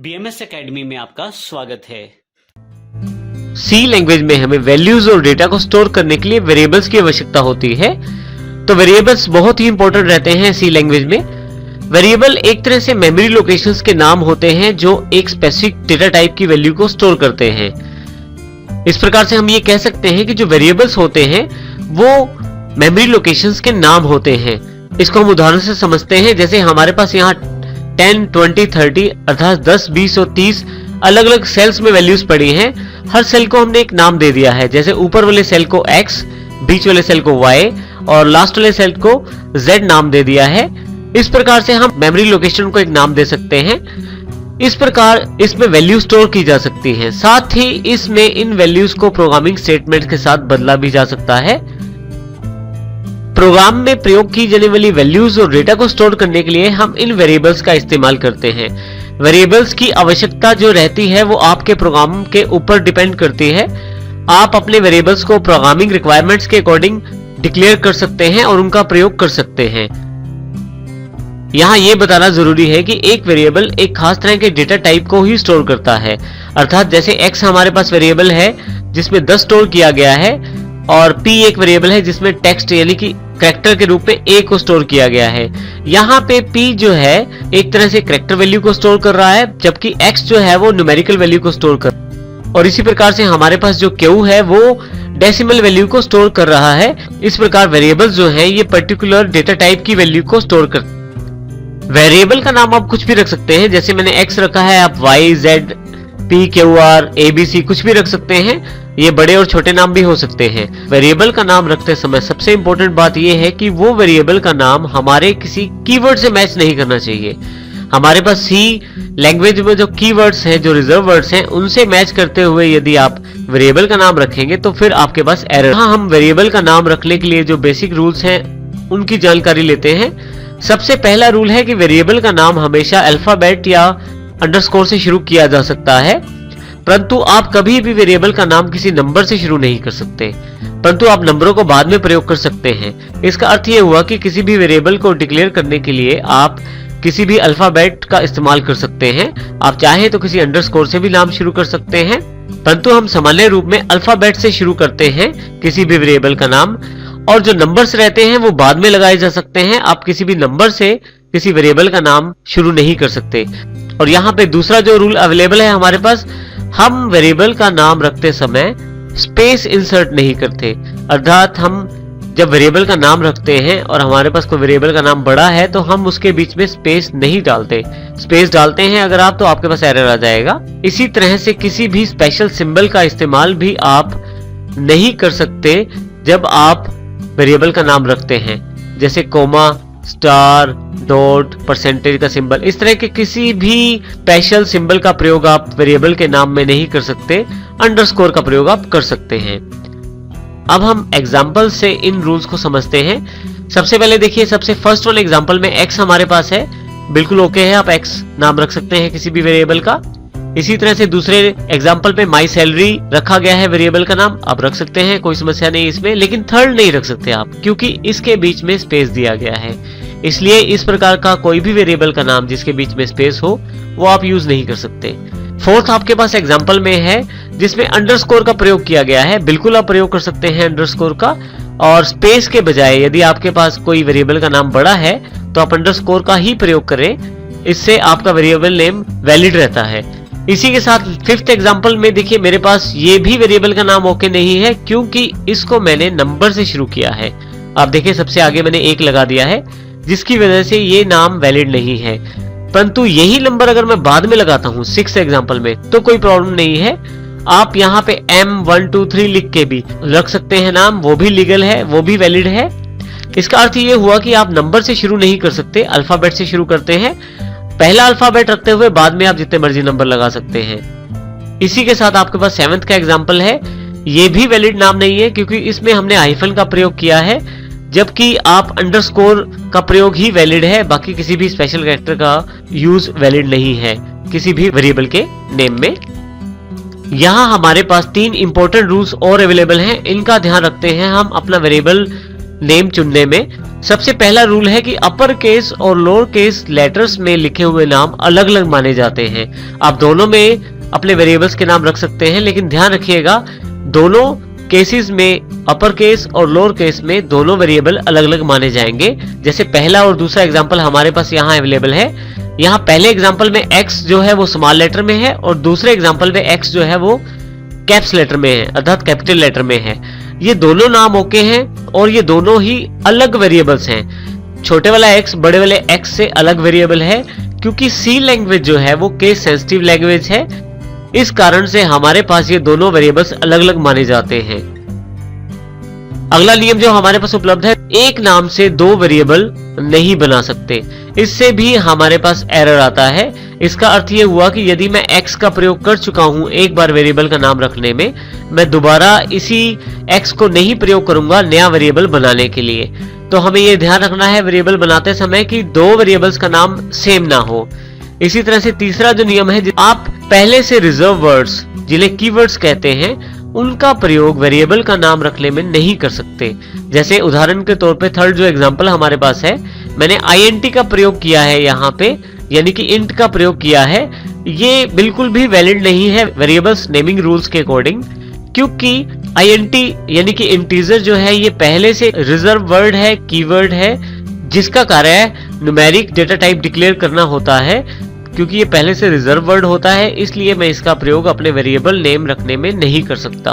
BMS academy में आपका स्वागत है। सी लैंग्वेज में हमें वैल्यूज और डेटा को स्टोर करने के लिए वेरिएबल्स की आवश्यकता होती है। तो वेरिएबल्स बहुत ही इंपॉर्टेंट रहते हैं सी लैंग्वेज में। वेरिएबल एक तरह से मेमोरी लोकेशंस के नाम होते हैं जो एक स्पेसिफिक डेटा टाइप की वैल्यू को स्टोर करते हैं। इस प्रकार से हम ये कह सकते हैं कि जो वेरिएबल्स होते हैं वो मेमोरी लोकेशंस के नाम होते हैं। इसको हम उदाहरण से समझते हैं। जैसे हमारे पास यहाँ 10, 20, 30 अर्थात 10, 20 और 30 अलग अलग सेल्स में वैल्यूज पड़ी हैं। हर सेल को हमने एक नाम दे दिया है। जैसे ऊपर वाले सेल को X, बीच वाले सेल को Y और लास्ट वाले सेल को Z नाम दे दिया है। इस प्रकार से हम मेमोरी लोकेशन को एक नाम दे सकते हैं। इस प्रकार इसमें वैल्यू स्टोर की जा सकती है। साथ ही इसमें इन वैल्यूज को प्रोग्रामिंग स्टेटमेंट के साथ बदला भी जा सकता है। प्रोग्राम में प्रयोग की जाने वाली वैल्यूज और डेटा को स्टोर करने के लिए हम इन वेरिएबल्स का इस्तेमाल करते हैं। वेरिएबल्स की आवश्यकता जो रहती है वो आपके प्रोग्राम के ऊपर डिपेंड करती है। आप अपने वेरिएबल्स को प्रोग्रामिंग रिक्वायरमेंट्स के अकॉर्डिंग डिक्लेयर कर सकते हैं और उनका प्रयोग कर सकते हैं। यहाँ ये बताना जरूरी है कि एक वेरिएबल एक खास तरह के डेटा टाइप को ही स्टोर करता है। अर्थात जैसे X हमारे पास वेरिएबल है जिसमें 10 स्टोर किया गया है और P एक वेरिएबल है जिसमें टेक्स्ट यानी कि कैरेक्टर के रूप में A को स्टोर किया गया है। यहाँ पे P जो है एक तरह से कैरेक्टर वैल्यू को स्टोर कर रहा है, जबकि X जो है वो न्यूमेरिकल वैल्यू को स्टोर कर। और इसी प्रकार से हमारे पास जो Q है वो डेसिमल वैल्यू को स्टोर कर रहा है। इस प्रकार वेरिएबल्स जो है ये पर्टिकुलर डेटा टाइप की वैल्यू को स्टोर कर। वेरिएबल का नाम आप कुछ भी रख सकते हैं। जैसे मैंने X रखा है, आप Y, Z, P, Q, R, ABC कुछ भी रख सकते हैं। ये बड़े और छोटे नाम भी हो सकते हैं। वेरिएबल का नाम रखते समय सबसे इंपॉर्टेंट बात यह है कि वो वेरिएबल का नाम हमारे किसी कीवर्ड से मैच नहीं करना चाहिए। हमारे पास सी लैंग्वेज में जो कीवर्ड्स हैं, जो रिजर्व वर्ड्स हैं, उनसे मैच करते हुए यदि आप वेरिएबल का नाम रखेंगे तो फिर आपके पास एरर। हाँ, हम वेरिएबल का नाम रखने के लिए जो बेसिक रूल्स हैं उनकी जानकारी लेते हैं। सबसे पहला रूल है कि वेरिएबल का नाम हमेशा अल्फाबेट या अंडरस्कोर से शुरू किया जा सकता है, परंतु आप कभी भी वेरिएबल का नाम किसी नंबर से शुरू नहीं कर सकते, परंतु आप नंबरों को बाद में प्रयोग कर सकते हैं। इसका अर्थ यह हुआ कि किसी भी वेरिएबल को डिक्लेयर करने के लिए आप किसी भी अल्फाबेट का इस्तेमाल कर सकते हैं। आप चाहें तो किसी अंडरस्कोर से भी नाम शुरू कर सकते हैं, परंतु हम सामान्य रूप में अल्फाबेट से शुरू करते हैं किसी भी वेरिएबल का नाम, और जो नंबर्स रहते हैं वो बाद में लगाए जा सकते हैं। आप किसी भी नंबर से किसी वेरिएबल का नाम शुरू नहीं कर सकते। और यहाँ पे दूसरा जो रूल अवेलेबल है हमारे पास, हम वेरिएबल का नाम रखते समय स्पेस इंसर्ट नहीं करते। अर्थात हम जब वेरिएबल का नाम रखते हैं और हमारे पास कोई वेरिएबल का नाम बड़ा है तो हम उसके बीच में स्पेस नहीं डालते। स्पेस डालते हैं अगर आप तो आपके पास एरर आ जाएगा। इसी तरह से किसी भी स्पेशल सिंबल का इस्तेमाल भी आप नहीं कर सकते जब आप वेरिएबल का नाम रखते हैं। जैसे कोमा, स्टार, डॉट, परसेंटेज का सिंबल, इस तरह के किसी भी स्पेशल सिंबल का प्रयोग आप वेरिएबल के नाम में नहीं कर सकते। अंडरस्कोर का प्रयोग आप कर सकते हैं। अब हम एग्जांपल से इन रूल्स को समझते हैं। सबसे पहले देखिए, सबसे फर्स्ट वाले एग्जांपल में X हमारे पास है, बिल्कुल ओके है, आप X नाम रख सकते हैं किसी भी वेरिएबल का। इसी तरह से दूसरे एग्जांपल पे माई सैलरी रखा गया है वेरिएबल का नाम, आप रख सकते हैं, कोई समस्या नहीं इसमें। लेकिन थर्ड नहीं रख सकते आप, क्योंकि इसके बीच में स्पेस दिया गया है। इसलिए इस प्रकार का कोई भी वेरिएबल का नाम जिसके बीच में स्पेस हो वो आप यूज नहीं कर सकते। फोर्थ आपके पास एग्जांपल में है जिसमें अंडरस्कोर का प्रयोग किया गया है, बिल्कुल आप प्रयोग कर सकते हैं अंडरस्कोर का। और स्पेस के बजाय यदि आपके पास कोई वेरिएबल का नाम बड़ा है तो आप अंडरस्कोर का ही प्रयोग करें, इससे आपका वेरिएबल नेम वैलिड रहता है। इसी के साथ फिफ्थ एग्जांपल में देखिए, मेरे पास ये भी वेरिएबल का नाम ओके नहीं है क्योंकि इसको मैंने नंबर से शुरू किया है। आप देखिए सबसे आगे मैंने 1 लगा दिया है, जिसकी वजह से ये नाम वैलिड नहीं है। परंतु यही नंबर अगर मैं बाद में लगाता हूँ 6 एग्जांपल में तो कोई प्रॉब्लम नहीं है। आप यहाँ पे M123 लिख के भी रख सकते हैं नाम, वो भी लीगल है, वो भी वैलिड है। इसका अर्थ ये हुआ कि आप नंबर से शुरू नहीं कर सकते, अल्फाबेट से शुरू करते हैं। पहला अल्फाबेट रखते हुए बाद में आप जितने मर्जी नंबर लगा सकते हैं। इसी के साथ आपके पास 7th का एग्जांपल है। ये भी वैलिड नाम नहीं है क्योंकि इसमें हमने हाइफन का प्रयोग किया है, जबकि आप अंडरस्कोर का प्रयोग ही वैलिड है। बाकी किसी भी स्पेशल कैरेक्टर का यूज वैलिड नहीं है किसी भी वेरिएबल के नेम में। यहाँ हमारे पास 3 इंपॉर्टेंट रूल्स और अवेलेबल हैं, इनका ध्यान रखते हैं हम अपना वेरिएबल नेम चुनने में। सबसे पहला रूल है कि अपर केस और लोअर केस लेटर्स में लिखे हुए नाम अलग अलग माने जाते हैं। आप दोनों में अपने वेरिएबल्स के नाम रख सकते हैं, लेकिन ध्यान रखिएगा दोनों केसेस में अपर केस और लोअर केस में दोनों वेरिएबल अलग अलग माने जाएंगे। जैसे पहला और दूसरा एग्जांपल हमारे पास यहाँ अवेलेबल है। यहाँ पहले एग्जांपल में x जो है वो स्मॉल लेटर में है और दूसरे एग्जांपल में x जो है वो कैप्स लेटर में है, अर्थात कैपिटल लेटर में है। ये दोनों नाम ओके हैं और ये दोनों ही अलग वेरिएबल्स हैं। छोटे वाला x बड़े वाले x से अलग वेरिएबल है, क्योंकि सी लैंग्वेज जो है वो केस सेंसिटिव लैंग्वेज है। इस कारण से हमारे पास ये दोनों वेरिएबल्स अलग अलग माने जाते हैं। अगला नियम जो हमारे पास उपलब्ध है, एक नाम से दो वेरिएबल नहीं बना सकते। इससे भी हमारे पास एरर आता है। इसका अर्थ ये हुआ कि यदि मैं x का प्रयोग कर चुका हूं एक बार वेरिएबल का नाम रखने में, मैं दोबारा इसी x को नहीं प्रयोग करूंगा नया वेरिएबल बनाने के लिए। तो हमें ये ध्यान रखना है वेरिएबल बनाते समय कि दो वेरिएबल्स का नाम सेम ना हो। इसी तरह से तीसरा जो नियम है, आप पहले से रिजर्व वर्ड्स जिन्हें कीवर्ड्स कहते हैं उनका प्रयोग वेरिएबल का नाम रखने में नहीं कर सकते। जैसे उदाहरण के तौर पे थर्ड जो एग्जांपल हमारे पास है, मैंने int का प्रयोग किया है यहाँ पे, यानी कि int का प्रयोग किया है। ये बिल्कुल भी वैलिड नहीं है वेरिएबल्स नेमिंग रूल्स के अकॉर्डिंग, क्योंकि int यानी कि इंटीजर जो है ये पहले से रिजर्व वर्ड है, कीवर्ड है, जिसका कार्य न्यूमेरिक डेटा टाइप डिक्लेयर करना होता है। क्योंकि ये पहले से रिजर्व वर्ड होता है, इसलिए मैं इसका प्रयोग अपने वेरिएबल नेम रखने में नहीं कर सकता।